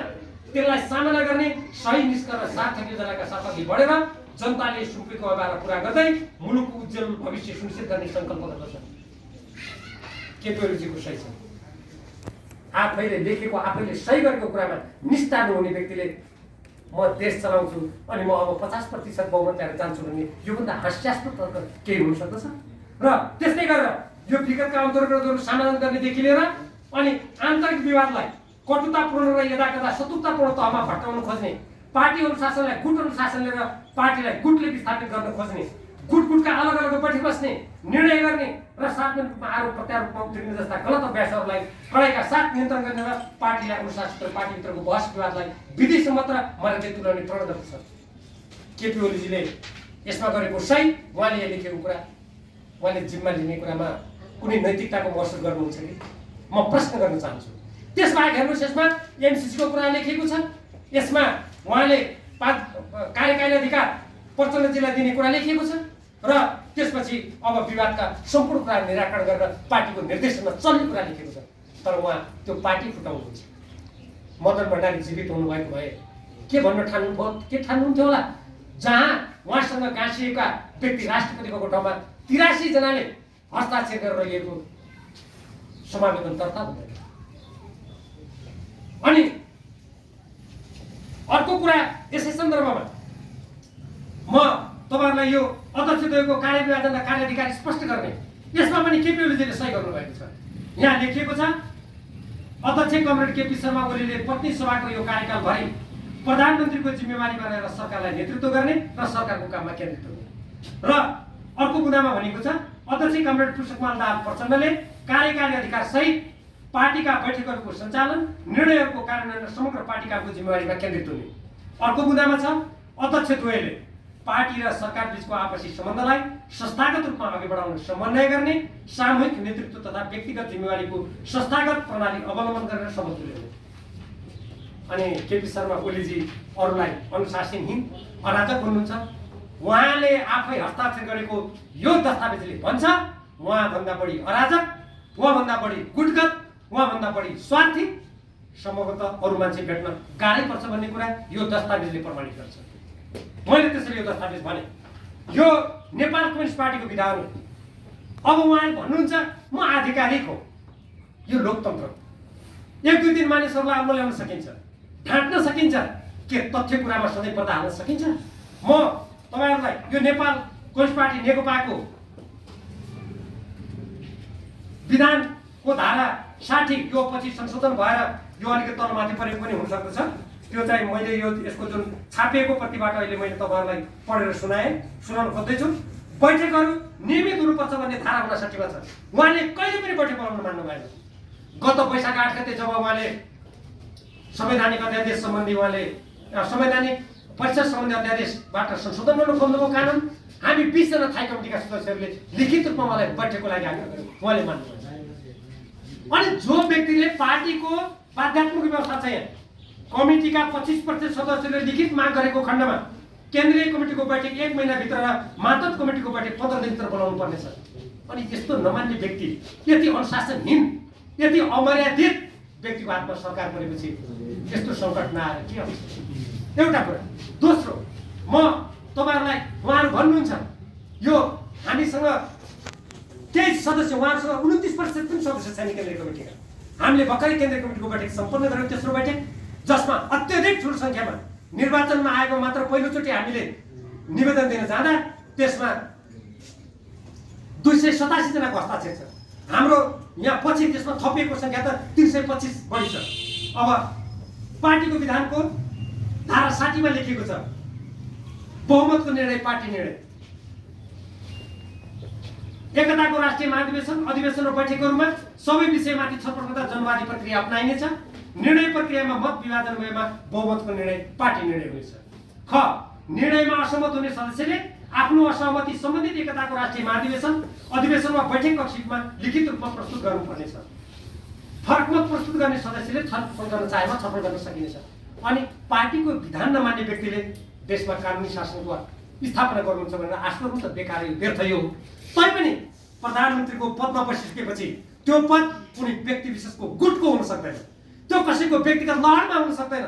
त्यसलाई सामना गर्ने सही निष्कर्ष र सार्थक योजनाका साथ अघि बढेर जनताले सुम्पेको अभावलाई पुरा गर्दै मुलुकको उज्जवल भविष्य सुनिश्चित गर्ने सङ्कल्प गर्दछ। केपीओलीजीको सही छ। आफैले लेखेको, आफैले सही गरेको कुरामा निष्ठा नहुने व्यक्तिले म देश चलाउँछु अनि म अब 50% बहुमत ल्याएर जान्छु भने योभन्दा हास्यास्पद तर्क केही हुन सक्दछ? र त्यस्तै गरेर यो विगतका अन्तर्गतहरू समाधान गर्नेदेखि लिएर अनि आन्तरिक विवादलाई कटुतापूर्ण र यदाकदा शत्रुतापूर्ण तहमा भट्काउन खोज्ने, पार्टी अनुशासनलाई गुट अनुशासन लिएर पार्टीलाई गुटले विस्थापित गर्न खोज्ने, गुटका अलग अलग बैठक बस्ने, निर्णय गर्ने र सार्वजनिक रूपमा आरोप प्रत्यारोपमा उत्रिने जस्ता गलत अभ्यासहरूलाई कडाइका साथ नियन्त्रण गर्ने र पार्टीलाई अनुशासित र पार्टीभित्रको बहस विवादलाई विधिसम्म र मर्यादा तुल्याउने प्रणोदक छ। केपी ओलीजीले यसमा गरेको सही, उहाँले लेखेको कुरा, उहाँले जिम्मा लिने कुरामा कुनै नैतिकताको महसुस गर्नुहुन्छ कि म प्रश्न गर्न चाहन्छु। त्यसबाहेक हेर्नुहोस्, यसमा एमसिसीको कुरा लेखिएको छ, यसमा उहाँले कार्यकारी अधिकार प्रचण्डजीलाई दिने कुरा लेखिएको छ र त्यसपछि अब विवादका सम्पूर्ण कुरा निराकरण गरेर पार्टीको निर्देशनमा चल्ने कुरा लेखेको छ। तर उहाँ त्यो पार्टी फुटाउनुहुन्छ। मदन भण्डारी जीवित हुनुभएको भए के भन्न ठान्नुभयो, के ठान्नुहुन्थ्यो होला? जहाँ उहाँसँग गाँसिएका व्यक्ति राष्ट्रपतिको कोठामा 83 जनाले हस्ताक्षर गरेर लिएको समावेदन दर्ता हुँदैन। अनि अर्को कुरा यसै सन्दर्भमा म तपाईहरुलाई यो अध्यक्षद्वयको कार्यविभाजन र कार्याधिकार स्पष्ट गर्ने, यसमा पनि केपी ओलीजीले सही गर्नुभएको छ। यहाँ लेखिएको छ, अध्यक्ष कमरेड केपी शर्मा ओलीले प्रतिनिधि सभाको यो कार्यकालभरि प्रधानमन्त्रीको जिम्मेवारी बनाएर सरकारलाई नेतृत्व गर्ने र सरकारको काममा केन्द्रित हुने। र अर्को कुरामा भनेको छ, अध्यक्ष कमरेड पुष्पकमल दाहाल प्रचण्डले कार्यकारी अधिकार सहित पार्टीका बैठकहरूको सञ्चालन, निर्णयहरूको कार्यान्वयन र समग्र पार्टी कामको जिम्मेवारीमा केन्द्रित हुने। अर्को कुरामा छ, अध्यक्षद्वयले पार्टी र सरकार बीचको आपसी सम्बन्धलाई संस्थागत रूपमा अघि बढाउन समन्वय गर्ने, सामूहिक नेतृत्व तथा व्यक्तिगत जिम्मेवारीको संस्थागत प्रणाली अवलम्बन गरेर सबल तुल्याउने। अनि केपी शर्मा ओलीजी अरूलाई अनुशासनहीन, अराजक भन्नुहुन्छ। उहाँले आफै हस्ताक्षर गरेको यो दस्तावेजले भन्छ उहाँभन्दा बढी अराजक, उहाँभन्दा बढी गुटगत, उहाँभन्दा बढी स्वार्थी सम्भवतः अरू मान्छे भेट्न गाह्रै पर्छ भन्ने कुरा यो दस्तावेजले प्रमाणित गर्छ। मैले त्यसरी यो दस्तावेज भने यो नेपाल कम्युनिस्ट पार्टीको विधान हो। अब उहाँले भन्नुहुन्छ म आधिकारिक हो। यो लोकतन्त्र, 1-2 दिन मानिसहरूलाई अम्ल ल्याउन सकिन्छ, ढाँट्न सकिन्छ, के तथ्य कुरामा सधैँ पर्दा हाल्न सकिन्छ? म तपाईहरुलाई यो नेपाल कम्युनिस्ट पार्टी नेकपाको विधानको धारा 60 यो पछि संशोधन भएर यो अलिकति तलमाथि परेको पनि हुन सक्दछ। त्यो चाहिँ मैले यो यसको जुन छापिएको प्रतिबाट अहिले मैले तपाईहरुलाई पढेर सुनाउन खोज्दैछु। बैठकहरू नियमित हुनुपर्छ भन्ने धारा 59 मा छ। उहाँले कहिले पनि बैठक बोलाउन मान्नु भएन। गत वैशाख 8 गते जब उहाँले संवैधानिक अध्यादेश सम्बन्धी संवैधानिक परिषद सम्बन्धी अध्यादेशबाट संशोधन गर्न खोज्नुभयो कानुन, हामी 20 जना थाई कमिटीका सदस्यहरूले लिखित रूपमा उहाँलाई बैठकको लागि आग्रह गर्यौँ, उहाँले मान्नु भएन। अनि जो व्यक्तिले पार्टीको बाध्यात्मक व्यवस्था चाहिँ कमिटीका 25% सदस्यले लिखित माग गरेको खण्डमा केन्द्रीय कमिटीको बैठक 1 महिनाभित्र र मातहत कमिटीको बैठक 15 दिनभित्र बोलाउनु पर्नेछ। अनि यस्तो नमान्ने व्यक्ति, यति अनुशासनहीन, यति अमर्यादित व्यक्तिको हातमा सरकार परेपछि यस्तो सङ्कट नआएर के हुन्छ? एउटा कुरा। दोस्रो, म तपाईहरुलाई उहाँहरू भन्नुहुन्छ यो हामीसँग केही सदस्य, उहाँहरूसँग 29% पनि सदस्य छैन केन्द्रीय कमिटीका। हामीले भर्खरै केन्द्रीय कमिटीको बैठक सम्पन्न गऱ्यौँ, तेस्रो बैठक, जसमा अत्यधिक ठुलो सङ्ख्यामा निर्वाचनमा आएको मात्र पहिलोचोटि हामीले निवेदन दिन जाँदा त्यसमा 287 जनाको हस्ताक्षर छ। हाम्रो यहाँ पछि त्यसमा थपिएको सङ्ख्या त 325 बढी छ। अब पार्टीको विधानको धारा 60 मा लेखिएको छ, बहुमतको निर्णय पार्टी निर्णय। एकताको राष्ट्रिय महाधिवेशन, अधिवेशन र बैठकहरूमा सबै विषयमाथि छलफल गर्दा जनवादी प्रक्रिया अपनाइनेछ। निर्णय प्रक्रियामा मत विभाजन भएमा बहुमतको निर्णय पार्टी निर्णय हुनेछ। ख, निर्णयमा असहमत हुने सदस्यले आफ्नो असहमति सम्बन्धित एकताको राष्ट्रिय महाधिवेशन, अधिवेशन वा बैठक कक्षमा लिखित रूपमा प्रस्तुत गर्नुपर्नेछ। फरक मत प्रस्तुत गर्ने सदस्यले छलफल गर्न चाहेमा छलफल गर्न सकिनेछ। अनि पार्टीको विधान नमान्ने व्यक्तिले देशमा कानुनी शासनको स्थापना गर्नुहुन्छ भनेर आश गर्नु त बेकार, व्यर्थ यो। तैपनि प्रधानमन्त्रीको पदमा बसिसकेपछि त्यो पद कुनै व्यक्ति विशेषको गुटको हुन सक्दैन, त्यो कसैको व्यक्तिगत लहरमा हुन सक्दैन।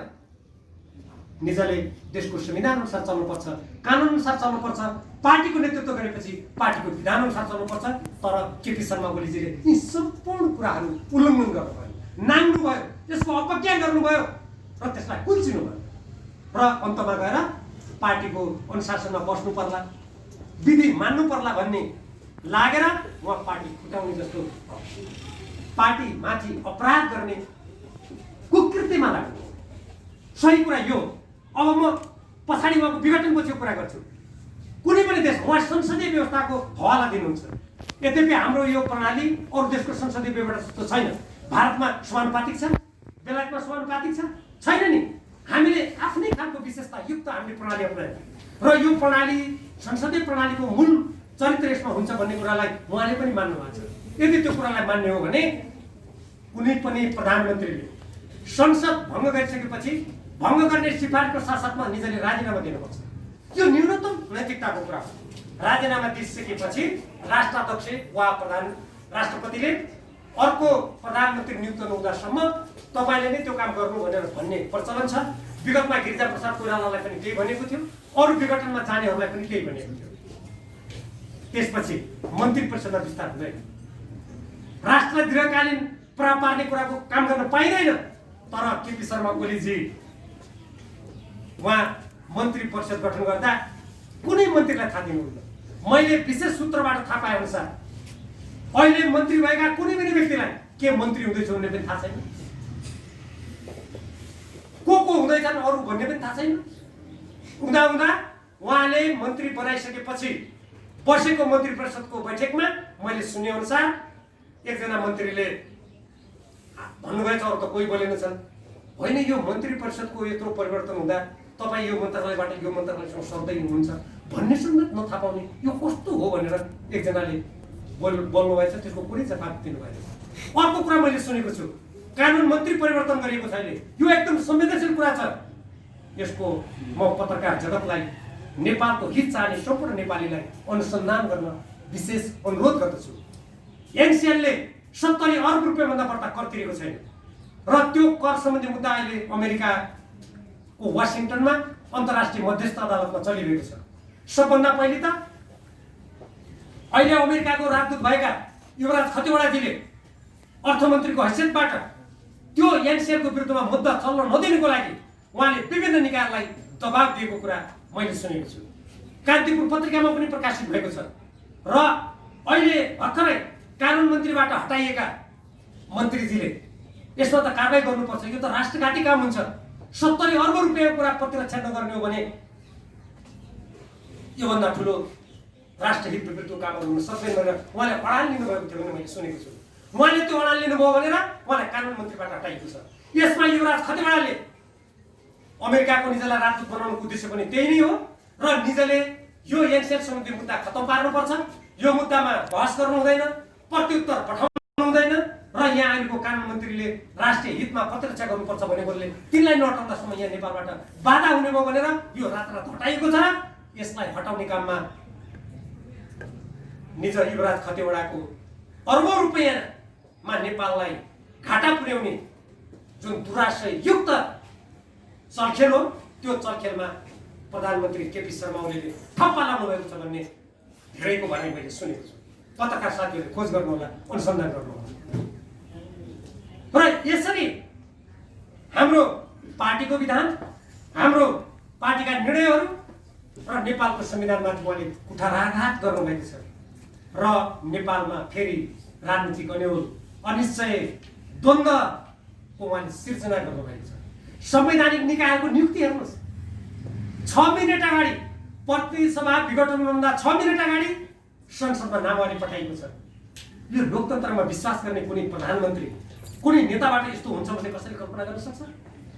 निजले देशको संविधान अनुसार चल्नुपर्छ, कानुन अनुसार चल्नुपर्छ, पार्टीको नेतृत्व गरेपछि पार्टीको विधान अनुसार चल्नुपर्छ। तर केपी शर्मा ओलीजीले यी सम्पूर्ण कुराहरू उल्लङ्घन गर्नुभयो, नाङ्नु भयो, त्यसको अपज्ञा गर्नुभयो र त्यसलाई कुल्चिनु भयो। र र अन्तमा गएर पार्टीको अनुशासनमा बस्नु पर्ला, विधि मान्नु पर्ला भन्ने लागेर उहाँ पार्टी फुटाउने जस्तो पार्टी माथि अपराध गर्ने कुकृत्यमा लाग्नु। सही कुरा यो। अब म पछाडि उहाँको विघटनको चाहिँ कुरा गर्छु। कुनै पनि देश उहाँ संसदीय व्यवस्थाको हवाला दिनुहुन्छ। यद्यपि हाम्रो यो प्रणाली अरू देशको संसदीय व्यवस्था जस्तो छैन। भारतमा समानुपातिक छ, बेलायतमा समानुपातिक छैन नि। हामीले आफ्नै खालको विशेषता युक्त हामीले प्रणाली अपनायौँ र यो प्रणाली संसदीय प्रणालीको मूल चरित्र यसमा हुन्छ भन्ने कुरालाई उहाँले पनि मान्नु भएको छ। यदि त्यो कुरालाई मान्ने हो भने कुनै पनि प्रधानमन्त्रीले संसद भङ्ग गरिसकेपछि भङ्ग गर्ने सिफारिसको साथसाथमा निजले राजीनामा दिनुपर्छ। यो न्यूनतम नैतिकताको कुरा हो। राजीनामा दिइसकेपछि राष्ट्राध्यक्ष वा राष्ट्रपतिले अर्को प्रधानमन्त्री नियुक्त नहुँदासम्म तपाईँले नै त्यो काम गर्नु भनेर भन्ने प्रचलन छ। विगतमा गिरिजाप्रसाद कोइरालालाई पनि त्यही भनेको थियो, अरू विघटनमा जानेहरूलाई पनि त्यही भनेको थियो। त्यसपछि मन्त्री परिषदमा विस्तार हुँदैन, राष्ट्रलाई दीर्घकालीन प्रभाव पार्ने कुराको काम गर्न पाइँदैन। तर केपी शर्मा ओलीजी उहाँ मन्त्री परिषद गठन गर्दा कुनै मन्त्रीलाई थाहा दिनुहुन्न। मैले विशेष सूत्रबाट थाहा पाए अनुसार अहिले मन्त्री भएका कुनै पनि व्यक्तिलाई के मन्त्री हुँदैछ भन्ने पनि थाहा छैन, को हुँदैछन् अरू भन्ने पनि थाहा छैन। हुँदा उहाँले मन्त्री बनाइसकेपछि बसेको मन्त्री परिषदको बैठकमा मैले सुने अनुसार एकजना मन्त्रीले भन्नुभएछ, अरू त कोही बोलेनछन्, होइन यो मन्त्री परिषदको यत्रो परिवर्तन हुँदा तपाईँ यो मन्त्रालयबाट यो मन्त्रालयसँग सर्दै हुनुहुन्छ भन्ने समेत नथाहा पाउने यो कस्तो हो भनेर एकजनाले बोल्नुभएछ। त्यसको कुनै जवाफ दिनुभएन। अर्को कुरा मैले सुनेको छु, कानुन मन्त्री परिवर्तन गरिएको छैन। यो एकदम संवेदनशील कुरा छ। यसको म पत्रकार जगतलाई, नेपालको हित चाहने सम्पूर्ण नेपालीलाई अनुसन्धान गर्न विशेष अनुरोध गर्दछु। एनसिएलले 70 अर्ब रुपियाँभन्दा बढ्ता कर तिरेको छैन र त्यो कर सम्बन्धी मुद्दा अहिले अमेरिकाको वासिङटनमा अन्तर्राष्ट्रिय मध्यस्थ अदालतमा चलिरहेको छ। सबभन्दा पहिले त अहिले अमेरिकाको राजदूत भएका युवराज खतिवडाजीले अर्थमन्त्रीको हैसियतबाट त्यो एनसिएलको विरुद्धमा मुद्दा चल्न नदिनुको लागि उहाँले विभिन्न निकायलाई दबाब दिएको कुरा मैले सुनेको छु। कान्तिपुर पत्रिकामा पनि प्रकाशित भएको छ। र अहिले भर्खरै कानुन मन्त्रीबाट हटाइएका मन्त्रीजीले यसमा त कारबाही गर्नुपर्छ, यो त राष्ट्रघाती काम हुन्छ। 70 अर्ब रुपियाँको कुरा प्रतिरक्षा नगर्ने हो भने योभन्दा ठुलो राष्ट्रहित विरुद्धको काम गर्नु सक्दैन भनेर उहाँले अडान लिनुभएको थियो भने मैले सुनेको छु। उहाँले त्यो अडान लिनुभयो भनेर उहाँलाई कानुन मन्त्रीबाट हटाइएको छ। यसमा युवराज खतिवडाले अमेरिकाको निजलाई राजदूत बनाउनुको उद्देश्य पनि त्यही नै हो र निजले यो एनसिएल सम्बन्धी मुद्दा खतम पार्नुपर्छ, यो मुद्दामा बहस गर्नु हुँदैन, प्रत्युत्तर पठाउनु हुँदैन र यहाँ अहिलेको कानुन मन्त्रीले राष्ट्रिय हितमा प्रतिरक्षा गर्नुपर्छ भनेकोले तिनलाई नहटाउँदासम्म यहाँ नेपालबाट बाधा हुने भयो भनेर यो रातरात हटाइएको छ। यसलाई हटाउने काममा निज युवराज खतिवडाको अर्बौं रुपियाँमा नेपाललाई घाटा पुर्याउने जुन दुराशययुक्त चलखेल हो, त्यो चलखेलमा प्रधानमन्त्री केपी शर्मा ओलीले ठप्पा लाउनु भएको छ भन्ने धेरैको भनाइ मैले सुनेको छु। पत्रकार साथीहरूले खोज गर्नुहोला, अनुसन्धान गर्नुहोला। र यसरी हाम्रो पार्टीको विधान, हाम्रो पार्टीका निर्णयहरू र नेपालको संविधानमाथि उहाँले कुठाराघात गर्नुभएको छ र नेपालमा फेरि राजनीतिक अन्यल, अनिश्चय, द्वन्द्वको उहाँले सिर्जना गर्नुभएको छ। संवैधानिक निकायहरूको नियुक्ति हेर्नुहोस्, 6 मिनेट अगाडि प्रतिनिधि सभा विघटन हुनुभन्दा 6 मिनेट अगाडि संसदमा नामावली पठाइएको छ। यो लोकतन्त्रमा विश्वास गर्ने कुनै प्रधानमन्त्री, कुनै नेताबाट यस्तो हुन्छ भन्ने कसैले कल्पना गर्न सक्छ?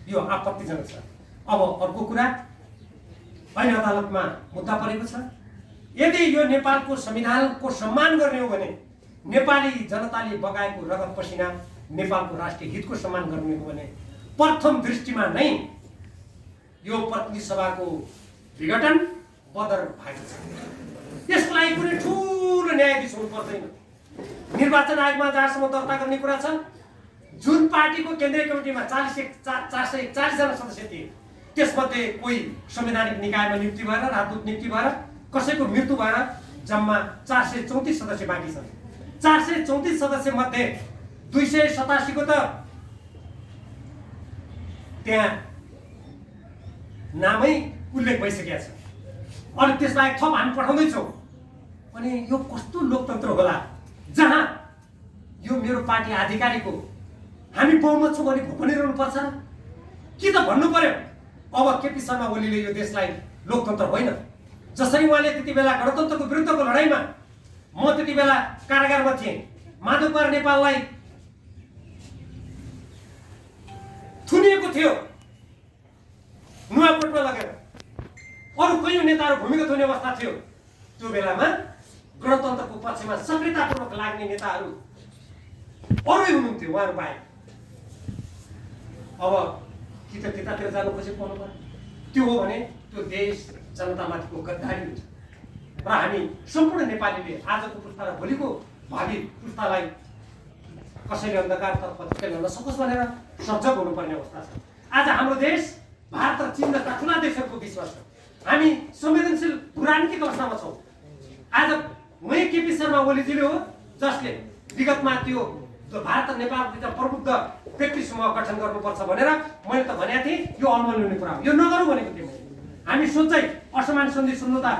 यो आपत्तिजनक छ। अब अर्को कुरा, ऐन अदालतमा मुद्दा परेको छ। यदि यो नेपालको संविधानको सम्मान गर्ने हो भने, नेपाली जनताले बगाएको रगत पसिना नेपालको राष्ट्रिय हितको सम्मान गर्ने हो भने प्रथम दृष्टिमा नै यो प्रतिनिधि सभाको विघटन बदर भएको छ। यसको लागि कुनै ठुलो न्यायाधीश हुनु पर्दैन। निर्वाचन आयोगमा जहाँसम्म दर्ता गर्ने कुरा छ, जुन पार्टीको केन्द्रीय कमिटीमा 441 जना सदस्य थिए त्यसमध्ये कोही संवैधानिक निकायमा नियुक्ति भएर, राजदूत नियुक्ति भएर, कसैको मृत्यु भएर जम्मा 434 सदस्य बाँकी छन्। 434 सदस्य मध्ये 287 को त त्यहाँ नामै उल्लेख भइसकेको छ। अनि त्यसलाई थप हामी पठाउँदैछौँ। अनि यो कस्तो लोकतन्त्र होला जहाँ यो मेरो पार्टी आधिकारिक हो, हामी बहुमत छौँ भने भनिरहनु पर्छ कि त भन्नु पर्यो अब केपी शर्मा ओलीले यो देशलाई लोकतन्त्र होइन। जसरी उहाँले त्यति बेला गणतन्त्रको विरुद्धको लडाइँमा, म त्यति बेला कारागारमा थिएँ, माधव कुमार नेपाललाई थुनिएको थियो नुवाकोटमा लगेर, अरू कयौँ नेताहरू भूमिगत हुने अवस्था थियो। त्यो बेलामा गणतन्त्रको पक्षमा सक्रियतापूर्वक लाग्ने नेताहरू अरूै हुनुहुन्थ्यो, उहाँहरू बाहेक। अब कि त त्यतातिर जानु खोजे पाउनु पर्यो। त्यो हो भने त्यो देश जनतामाथिको गद्दारी हुन्छ। र हामी सम्पूर्ण नेपालीले आजको पुस्ता र भोलिको भावी पुस्तालाई कसैले अन्धकारतर्फ धकेल्न नसकोस् भनेर सजग हुनुपर्ने अवस्था छ। आज हाम्रो देश भारत र चीन जस्ता ठुला देशहरूको बिचमा छ। हामी संवेदनशील राजनीतिक अवस्थामा छौँ। आज वही केपी शर्मा ओलीजीले हो जसले विगतमा त्यो भारत र नेपालबिच प्रबुद्ध व्यक्ति समूह गठन गर्नुपर्छ भनेर मैले त भनेको थिएँ। यो अमल हुने कुरा हो, यो नगरौँ भनेको थिएँ मैले। हामी सोझै असमान सन्धि सम्झौता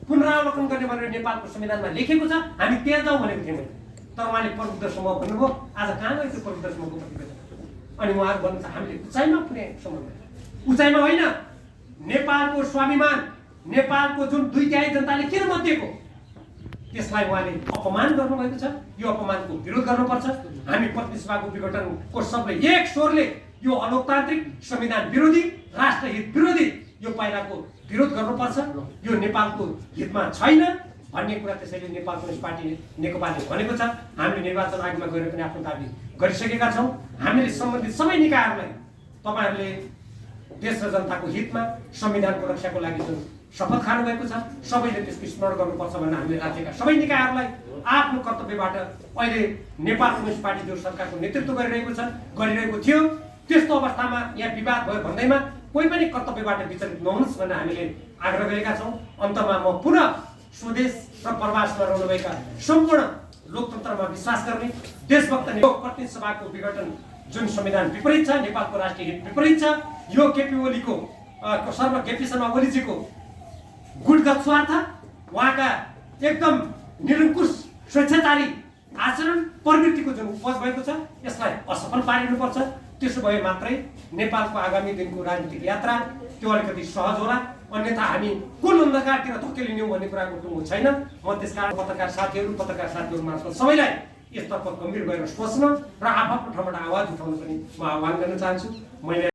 पुनरावलोकन गर्ने भनेर नेपालको संविधानमा लेखेको छ, हामी त्यहाँ जाउँ भनेको थिएँ मैले। तर उहाँले प्रबुद्ध समूह भन्नुभयो। आज कहाँ गयो त्यो प्रबुद्ध समूहको प्रतिवेदन? अनि उहाँहरू भन्नुहुन्छ हामीले उचाइमा पुग्ने सम्बन्ध, उचाइमा होइन। नेपालको स्वाभिमान, नेपालको जुन 2/3 जनताले किन मत दिएको त्यसलाई उहाँले अपमान गर्नुभएको छ। यो अपमानको विरोध गर्नुपर्छ। हामी प्रतिनिधि सभाको विघटनको सबले एक स्वरले यो अलोकतान्त्रिक, संविधान विरोधी, राष्ट्रहित विरोधी यो पाइलाको विरोध गर्नुपर्छ। यो नेपालको हितमा छैन भन्ने कुरा त्यसैले नेपाल कम्युनिस्ट पार्टी नेकपाले भनेको छ। हामीले निर्वाचन आयोगमा गएर पनि आफ्नो दाबी गरिसकेका छौँ। हामीले सम्बन्धित सबै निकायहरूलाई तपाईँहरूले देश र जनताको हितमा संविधानको रक्षाको लागि जुन शपथ खानुभएको छ सबैले त्यसको स्मरण गर्नुपर्छ भनेर हामीले राज्यका सबै निकायहरूलाई आफ्नो कर्तव्यबाट अहिले नेपाल कम्युनिस्ट पार्टी जो सरकारको नेतृत्व गरिरहेको थियो त्यस्तो अवस्थामा यहाँ विवाद भयो भन्दैमा कोही पनि कर्तव्यबाट विचलित नहुनुहोस् भनेर हामीले आग्रह गरेका छौँ। अन्तमा म पुनः स्वदेश र प्रवासमा रहनुभएका सम्पूर्ण लोकतन्त्रमा विश्वास गर्ने देशभक्त प्रतिनिधि सभाको विघटन जुन संविधान विपरीत छ, नेपालको राष्ट्रिय हित विपरीत छ, यो केपी शर्मा ओलीजीको गुटगत स्वार्थ, उहाँका एकदम निरङ्कुश स्वेच्छाचारी आचरण प्रवृत्तिको जुन उपज भएको छ यसलाई असफल पारिनुपर्छ। त्यसो भए मात्रै नेपालको आगामी दिनको राजनीतिक यात्रा त्यो अलिकति सहज होला। अन्यथा हामी कुन अन्धकारतिर धकेलिने भन्ने कुराको टुङ्गो छैन। म त्यसकारण पत्रकार साथीहरू मार्फत सबैलाई यसतर्फ गम्भीर भएर सोच्न र आफ्नो ठाउँबाट आवाज उठाउन पनि म आह्वान गर्न चाहन्छु। मैले